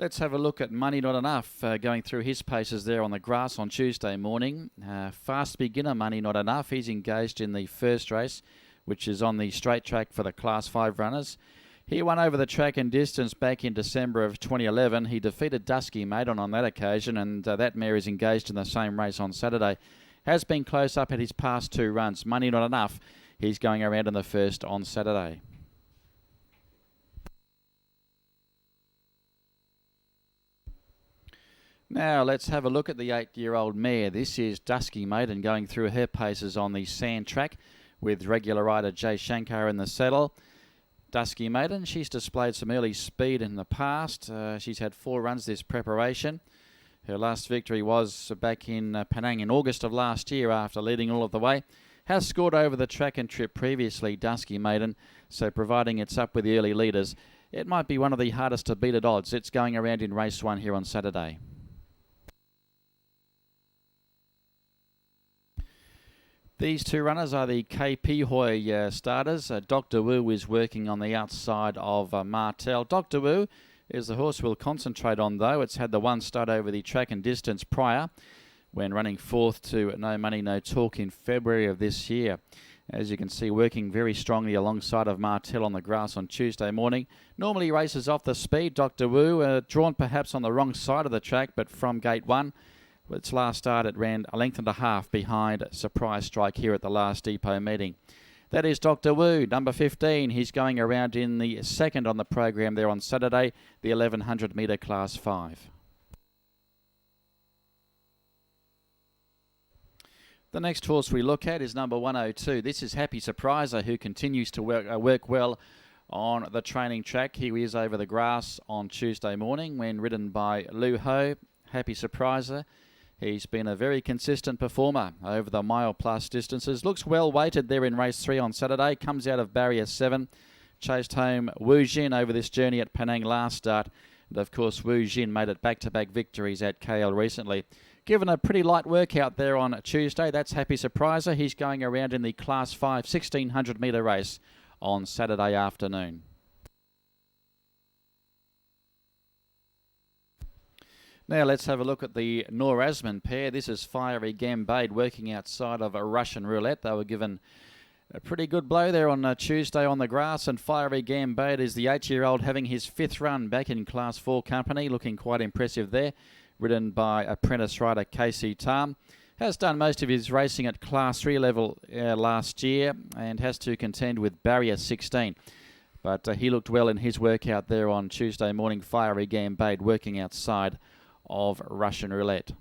Let's have a look at Money Not Enough, going through his paces there on the grass on Tuesday morning. Fast beginner Money Not Enough. He's engaged in the first race, which is on the straight track for the Class 5 runners. He won over the track and distance back in December of 2011. He defeated Dusky Maiden on that occasion, and that mare is engaged in the same race on Saturday. Has been close up at his past two runs. Money Not Enough. He's going around in the first on Saturday. Now let's have a look at the 8-year-old mare. This is Dusky Maiden going through her paces on the sand track with regular rider Jay Shankar in the saddle. Dusky Maiden, she's displayed some early speed in the past. She's had 4 runs this preparation. Her last victory was back in Penang in August of last year after leading all of the way. Has scored over the track and trip previously, Dusky Maiden, so providing it's up with the early leaders, it might be one of the hardest to beat at odds. It's going around in race 1 here on Saturday. These two runners are the KP Hoy starters. Dr. Wu is working on the outside of Martel. Dr. Wu is the horse we'll concentrate on, though. It's had the one start over the track and distance prior when running fourth to No Money No Talk in February of this year. As you can see, working very strongly alongside of Martel on the grass on Tuesday morning. Normally races off the speed. Dr. Wu, drawn perhaps on the wrong side of the track, but from gate 1. Its last start, it ran a length and a half behind Surprise Strike here at the last depot meeting. That is Dr. Wu, number 15. He's going around in the second on the program there on Saturday, the 1100 metre Class 5. The next horse we look at is number 102. This is Happy Surpriser, who continues to work well on the training track. Here he is over the grass on Tuesday morning when ridden by Lu Ho. Happy Surpriser. He's been a very consistent performer over the mile-plus distances. Looks well weighted there in race 3 on Saturday. Comes out of barrier 7. Chased home Wu Jin over this journey at Penang last start. And of course, Wu Jin made it back-to-back victories at KL recently. Given a pretty light workout there on Tuesday, that's Happy Surpriser. He's going around in the Class 5 1600 metre race on Saturday afternoon. Now let's have a look at the Norazman pair. This is Fiery Gambade working outside of a Russian Roulette. They were given a pretty good blow there on Tuesday on the grass, and Fiery Gambade is the 8-year-old having his 5th run back in Class 4 company, looking quite impressive there. Ridden by apprentice rider Casey Tam. Has done most of his racing at Class 3 level last year and has to contend with barrier 16. But he looked well in his workout there on Tuesday morning. Fiery Gambade working outside of Russian Roulette.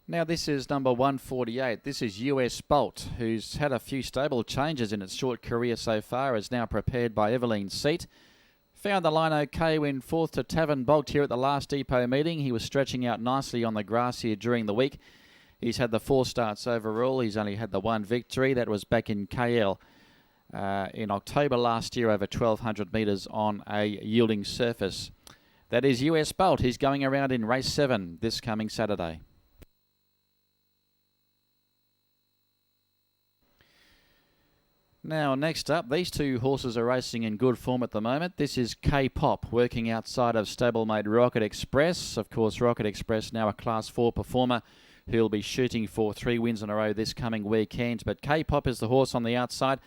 Now this is number 148. This is US Bolt, who's had a few stable changes in its short career so far, is now prepared by Evelyn Seat. Found the line okay when fourth to Tavern Bolt here at the last depot meeting. He was stretching out nicely on the grass here during the week. He's had the 4 starts overall. He's only had the 1 victory. That was back in KL. In October last year over 1200 metres on a yielding surface. That is US Bolt. He's going around in race 7 this coming Saturday. Now next up, these two horses are racing in good form at the moment. This is K-Pop working outside of stablemate Rocket Express. Of course, Rocket Express now a Class 4 performer who'll be shooting for 3 wins in a row this coming weekend. But K-Pop is the horse on the outside,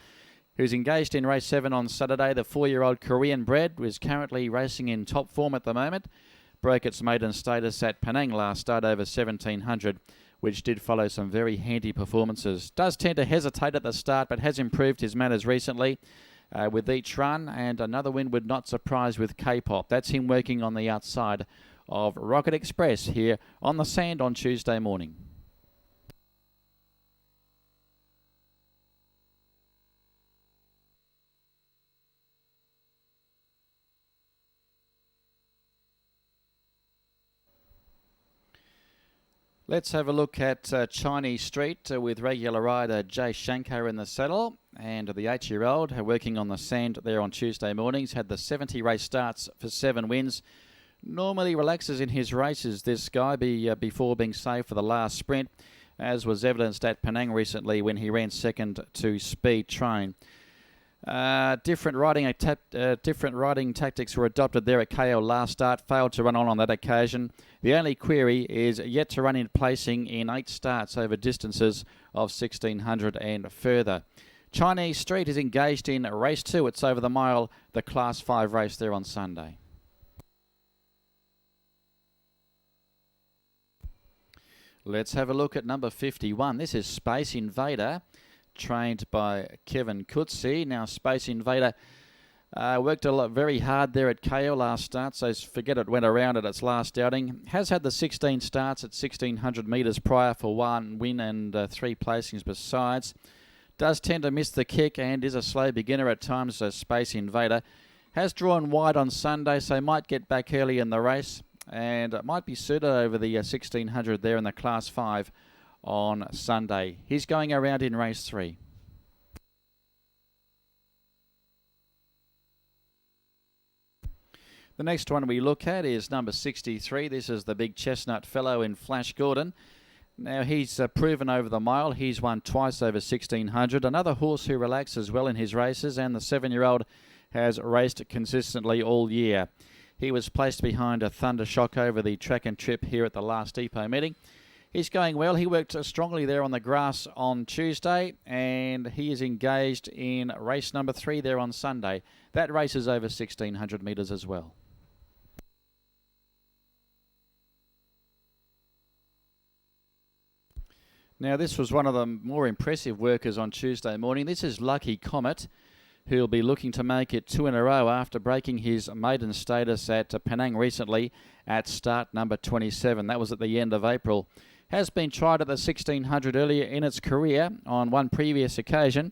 who's engaged in race 7 on Saturday. The 4-year-old Korean bred is currently racing in top form at the moment. Broke its maiden status at Penang last start over 1700, which did follow some very handy performances. Does tend to hesitate at the start, but has improved his manners recently with each run, and another win would not surprise with K-Pop. That's him working on the outside of Rocket Express here on the sand on Tuesday morning. Let's have a look at Chinese Street with regular rider Jay Shankar in the saddle, and the 8-year-old working on the sand there on Tuesday mornings. Had the 70 race starts for 7 wins. Normally relaxes in his races, this guy, before being saved for the last sprint, as was evidenced at Penang recently when he ran second to Speed Train. Different riding tactics were adopted there at KL last start. Failed to run on that occasion. The only query is yet to run in placing in 8 starts over distances of 1600 and further. Chinese Street is engaged in race 2. It's over the mile, the Class 5 race there on Sunday. Let's have a look at number 51. This is Space Invader, trained by Kevin Coetzee. Now, Space Invader worked very hard there at KL last start, so forget it went around at its last outing. Has had the 16 starts at 1600 metres prior for 1 win and 3 placings besides. Does tend to miss the kick and is a slow beginner at times, so Space Invader. Has drawn wide on Sunday, so might get back early in the race. And it might be suited over the 1600 there in the Class 5 on Sunday. He's going around in race 3. The next one we look at is number 63. This is the big chestnut fellow in Flash Gordon. Now, he's proven over the mile. He's won twice over 1600. Another horse who relaxes well in his races, and the 7-year-old has raced consistently all year. He was placed behind a Thunder Shock over the track and trip here at the last depot meeting. He's going well. He worked strongly there on the grass on Tuesday, and he is engaged in race number 3 there on Sunday. That race is over 1600 metres as well. Now, this was one of the more impressive workers on Tuesday morning. This is Lucky Comet, who'll be looking to make it 2 in a row after breaking his maiden status at Penang recently at start number 27. That was at the end of April. Has been tried at the 1600 earlier in its career on one previous occasion.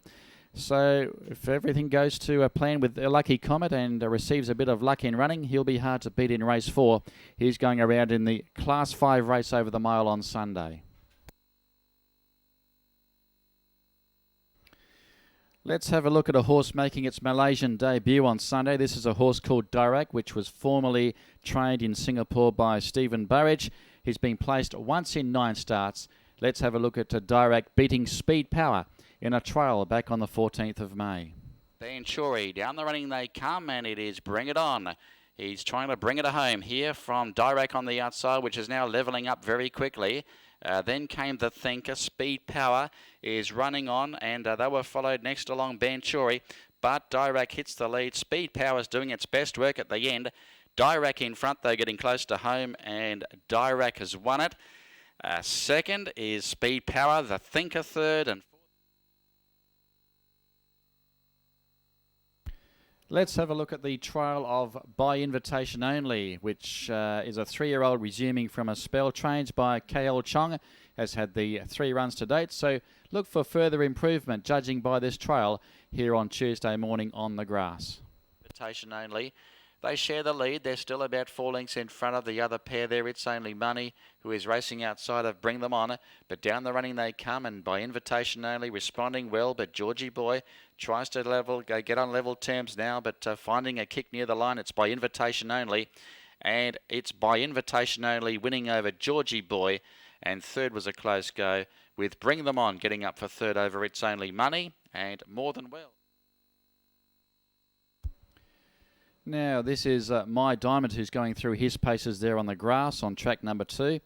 So if everything goes to a plan with Lucky Comet and receives a bit of luck in running, he'll be hard to beat in race 4. He's going around in the Class 5 race over the mile on Sunday. Let's have a look at a horse making its Malaysian debut on Sunday. This is a horse called Dirac, which was formerly trained in Singapore by Stephen Burridge. He's been placed once in 9 starts. Let's have a look at Dirac beating Speed Power in a trial back on the 14th of May. Banchuri, down the running they come, and it is Bring It On. He's trying to bring it home here from Dirac on the outside, which is now levelling up very quickly. Then came the Thinker. Speed Power is running on, and they were followed next along Banchuri. But Dirac hits the lead. Speed Power is doing its best work at the end. Dirac in front, though, getting close to home, and Dirac has won it. Second is Speed Power, the Thinker third, and let's have a look at the trial of By Invitation Only, which is a 3-year-old resuming from a spell, trained by KL Chong. Has had the 3 runs to date, so look for further improvement judging by this trial here on Tuesday morning on the grass. Invitation Only. They share the lead. They're still about 4 lengths in front of the other pair there. It's Only Money, who is racing outside of Bring Them On. But down the running they come, and By Invitation Only responding well. But Georgie Boy tries to get on level terms now, but finding a kick near the line. It's By Invitation Only. And it's By Invitation Only winning over Georgie Boy. And third was a close go, with Bring Them On getting up for third over It's Only Money and More Than Well. Now, this is My Diamond, who's going through his paces there on the grass on track number 2.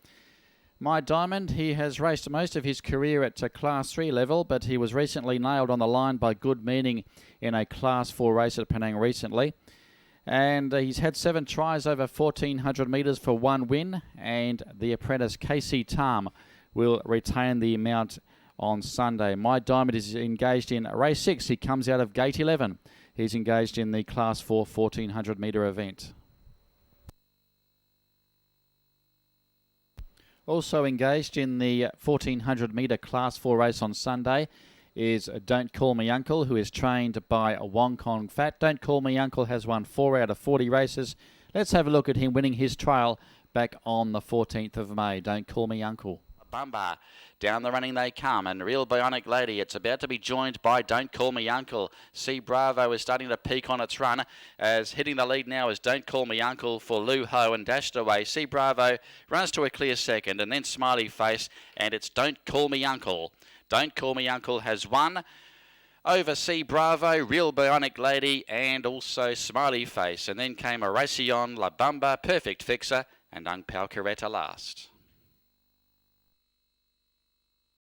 My Diamond, he has raced most of his career at Class 3 level, but he was recently nailed on the line by Good Meaning in a Class 4 race at Penang recently. And he's had 7 tries over 1400 metres for 1 win, and the apprentice Casey Tam will retain the amount on Sunday. My Diamond is engaged in race 6. He comes out of gate 11. He's engaged in the Class 4 1400 metre event. Also engaged in the 1400 metre Class 4 race on Sunday is Don't Call Me Uncle, who is trained by Wong Kong Fat. Don't Call Me Uncle has won 4 out of 40 races. Let's have a look at him winning his trial back on the 14th of May. Don't Call Me Uncle. Bumba. Down the running they come, and Real Bionic Lady, it's about to be joined by Don't Call Me Uncle. C Bravo is starting to peak on its run, as hitting the lead now is Don't Call Me Uncle for Lou Ho, and dashed away. C Bravo runs to a clear second, and then Smiley Face, and it's Don't Call Me Uncle. Don't Call Me Uncle has won Oversea Bravo, Real Bionic Lady, and also Smiley Face. And then came Oracion, La Bamba, Perfect Fixer, and Ung Pao Coretta last.